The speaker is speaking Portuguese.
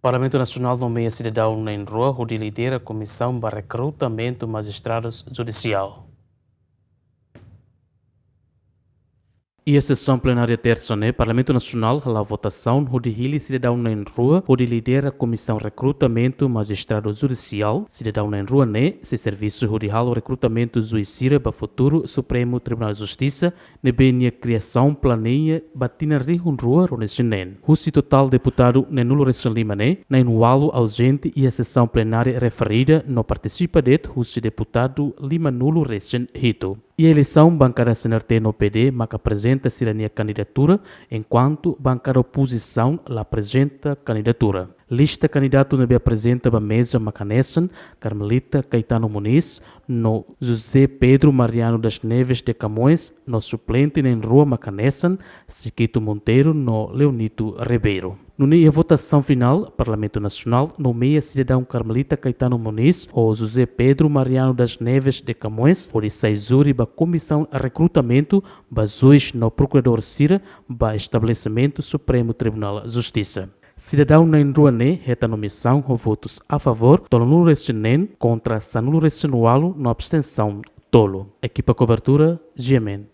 Parlamento Nacional nomeia cidadão em rua onde lidera a comissão para recrutamento magistrados judicial. E a sessão plenária terça, Parlamento Nacional, a votação, onde ele cidadão em rua, onde lidera a comissão recrutamento magistrado judicial, cidadão em rua, se serviço onde o recrutamento judiciário para futuro Supremo Tribunal de Justiça, a criação planeia batina rio rua, onde o total deputado nulo recém lima, na inualo ausente e a sessão plenária referida não participa det, o deputado lima nulo recém rito. E a eleição bancada CNRT no PD, mas apresenta cidadania candidatura, enquanto bancada oposição lá apresenta candidatura. Lista candidato não apresenta a mesa Macanessan, Carmelita Caetano Muniz, no José Pedro Mariano das Neves de Camões, no suplente em Rua Macanessan, Siquito Monteiro, no Leonito Ribeiro. No a votação final, Parlamento Nacional nomeia cidadão Carmelita Caetano Muniz ou José Pedro Mariano das Neves de Camões por saizuri da Comissão de Recrutamento bazuis no Procurador Cira ba Estabelecimento Supremo Tribunal de Justiça. Cidadão na Ruané reta nomeação com votos a favor, tolo restinen contra sanulo restinualo no abstenção tolo. Equipa cobertura, Gemen.